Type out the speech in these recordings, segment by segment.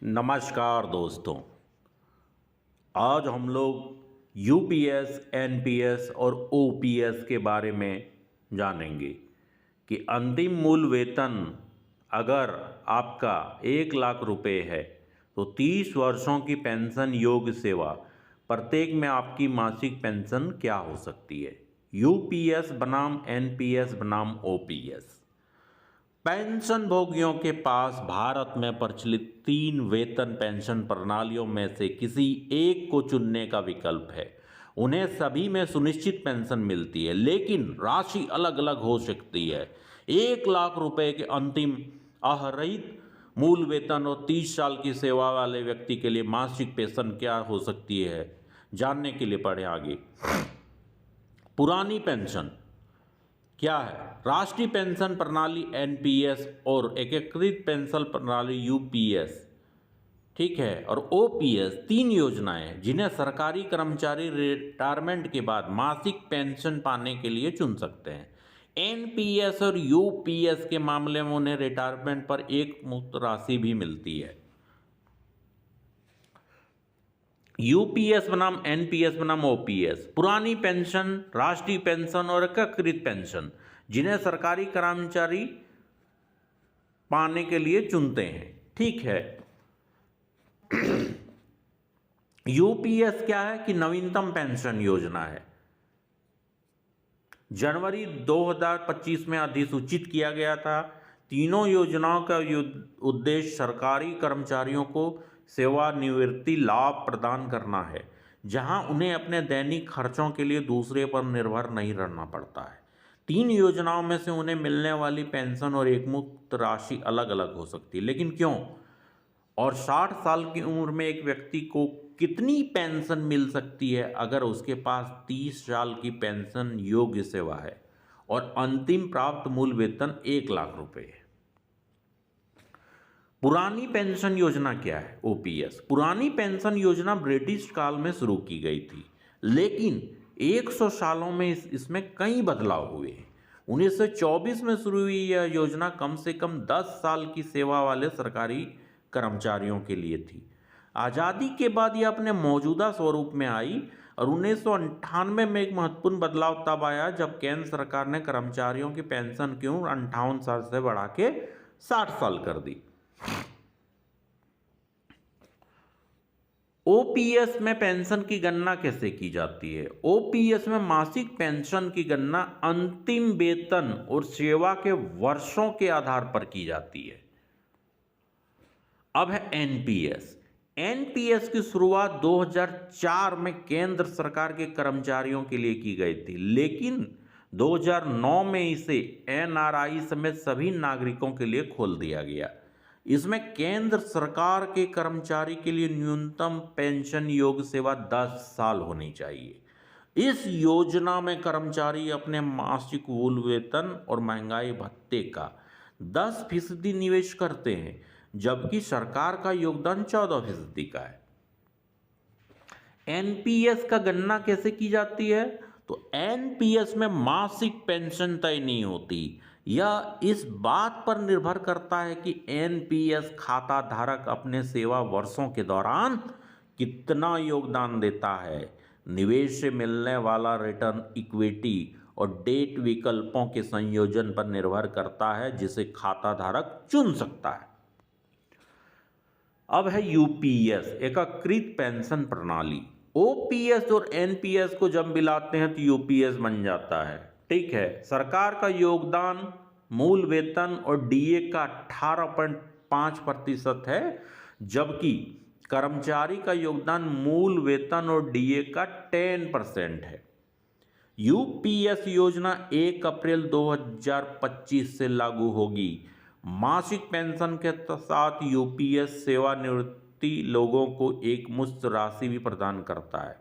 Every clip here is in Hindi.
नमस्कार दोस्तों। आज हम लोग यूपीएस, एनपीएस और ओपीएस के बारे में जानेंगे कि अंतिम मूल वेतन अगर आपका 1 लाख रुपए है तो 30 वर्षों की पेंशन योग्य सेवा प्रत्येक में आपकी मासिक पेंशन क्या हो सकती है। यूपीएस बनाम एनपीएस बनाम ओपीएस। पेंशन भोगियों के पास भारत में प्रचलित 3 वेतन पेंशन प्रणालियों में से किसी एक को चुनने का विकल्प है। उन्हें सभी में सुनिश्चित पेंशन मिलती है, लेकिन राशि अलग अलग हो सकती है। 1 लाख रुपए के अंतिम आहरित मूल वेतन और 30 साल की सेवा वाले व्यक्ति के लिए मासिक पेंशन क्या हो सकती है, जानने के लिए पढ़ें आगे। पुरानी पेंशन क्या है? राष्ट्रीय पेंशन प्रणाली एनपीएस और एकीकृत पेंशन प्रणाली यूपीएस, ठीक है। और ओपीएस 3 योजनाएं हैं जिन्हें सरकारी कर्मचारी रिटायरमेंट के बाद मासिक पेंशन पाने के लिए चुन सकते हैं। एनपीएस और यूपीएस के मामले में उन्हें रिटायरमेंट पर एक मुफ्त राशि भी मिलती है। यूपीएस बनाम एनपीएस बनाम ओपीएस। पुरानी पेंशन, राष्ट्रीय पेंशन और एकीकृत पेंशन जिन्हें सरकारी कर्मचारी पाने के लिए चुनते हैं, ठीक है। यूपीएस क्या है कि नवीनतम पेंशन योजना है। जनवरी 2025 में अधिसूचित किया गया था। तीनों योजनाओं का उद्देश्य सरकारी कर्मचारियों को सेवानिवृत्ति लाभ प्रदान करना है, जहां उन्हें अपने दैनिक खर्चों के लिए दूसरे पर निर्भर नहीं रहना पड़ता है। 3 योजनाओं में से उन्हें मिलने वाली पेंशन और एक मुफ्त राशि अलग अलग हो सकती है, लेकिन क्यों? और 60 साल की उम्र में एक व्यक्ति को कितनी पेंशन मिल सकती है अगर उसके पास 30 साल की पेंशन योग्य सेवा है और अंतिम प्राप्त मूल वेतन 1 लाख रुपए है। पुरानी पेंशन योजना क्या है? ओपीएस। पुरानी पेंशन योजना ब्रिटिश काल में शुरू की गई थी, लेकिन 100 सालों में इसमें कई बदलाव हुए हैं। 1924 में शुरू हुई यह योजना कम से कम 10 साल की सेवा वाले सरकारी कर्मचारियों के लिए थी। आज़ादी के बाद यह अपने मौजूदा स्वरूप में आई और 1998 में एक महत्वपूर्ण बदलाव तब आया जब केंद्र सरकार ने कर्मचारियों की पेंशन की उम्र 58 साल से बढ़ा के 60 साल कर दी। ओपीएस में पेंशन की गणना कैसे की जाती है? ओपीएस में मासिक पेंशन की गणना अंतिम वेतन और सेवा के वर्षों के आधार पर की जाती है। अब है एनपीएस। एनपीएस की शुरुआत 2004 में केंद्र सरकार के कर्मचारियों के लिए की गई थी, लेकिन 2009 में इसे एनआरआई समेत सभी नागरिकों के लिए खोल दिया गया। इसमें केंद्र सरकार के कर्मचारी के लिए न्यूनतम पेंशन योग्य सेवा 10 साल होनी चाहिए। इस योजना में कर्मचारी अपने मासिक मूल वेतन और महंगाई भत्ते का 10% निवेश करते हैं, जबकि सरकार का योगदान 14% का है। एनपीएस का गणना कैसे की जाती है? तो एनपीएस में मासिक पेंशन तय नहीं होती। यह इस बात पर निर्भर करता है कि एनपीएस खाता धारक अपने सेवा वर्षों के दौरान कितना योगदान देता है। निवेश से मिलने वाला रिटर्न इक्विटी और डेट विकल्पों के संयोजन पर निर्भर करता है, जिसे खाता धारक चुन सकता है। अब है यूपीएस, एकीकृत पेंशन प्रणाली। ओपीएस और एनपीएस को जब मिलाते हैं तो यूपीएस बन जाता है, ठीक है। सरकार का योगदान मूल वेतन और डीए का 18.5% है, जबकि कर्मचारी का योगदान मूल वेतन और डीए का 10% है। यूपीएस योजना 1 अप्रैल 2025 से लागू होगी। मासिक पेंशन के साथ यूपीएस सेवानिवृत्ति लोगों को एक मुश्त राशि भी प्रदान करता है,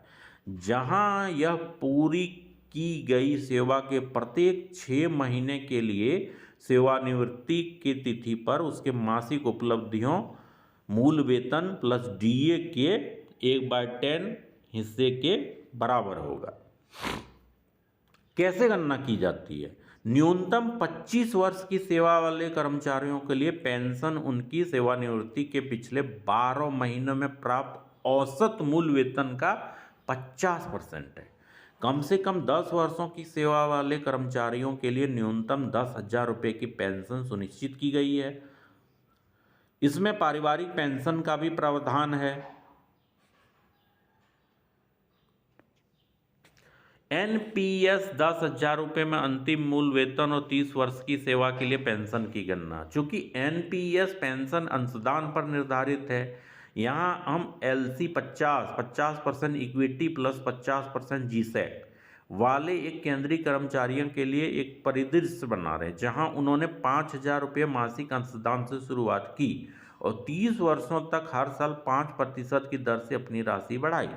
जहां यह पूरी की गई सेवा के प्रत्येक 6 महीने के लिए सेवानिवृत्ति की तिथि पर उसके मासिक उपलब्धियों मूल वेतन प्लस डीए के 1/10 हिस्से के बराबर होगा। कैसे गणना की जाती है? न्यूनतम 25 वर्ष की सेवा वाले कर्मचारियों के लिए पेंशन उनकी सेवानिवृत्ति के पिछले 12 महीनों में प्राप्त औसत मूल वेतन का 50% है। कम से कम 10 वर्षों की सेवा वाले कर्मचारियों के लिए न्यूनतम 10,000 रुपये की पेंशन सुनिश्चित की गई है। इसमें पारिवारिक पेंशन का भी प्रावधान है। एनपीएस 10,000 रुपये में अंतिम मूल वेतन और 30 वर्ष की सेवा के लिए पेंशन की गणना। चूंकि एनपीएस पेंशन अंशदान पर निर्धारित है, यहाँ हम एलसी 50% इक्विटी प्लस 50% जीसैक वाले एक केंद्रीय कर्मचारियों के लिए एक परिदृश्य बना रहे हैं, जहां उन्होंने 5,000 रुपये मासिक अंशदान से शुरुआत की और 30 वर्षों तक हर साल 5% की दर से अपनी राशि बढ़ाई।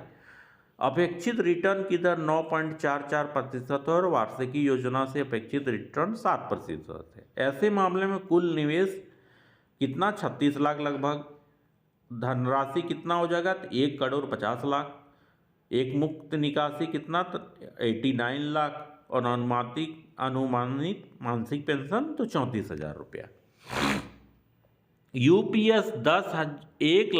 अपेक्षित रिटर्न की दर 9.44% और वार्षिकी योजना से अपेक्षित रिटर्न 7% है। ऐसे मामले में कुल निवेश कितना 36 लाख लगभग, धनराशि कितना हो जाएगा 1,50,00,000, एक मुक्त निकासी कितना 89 लाख और अनुमानित मासिक पेंशन तो 34,000 रुपया। यूपीएस 1,00,000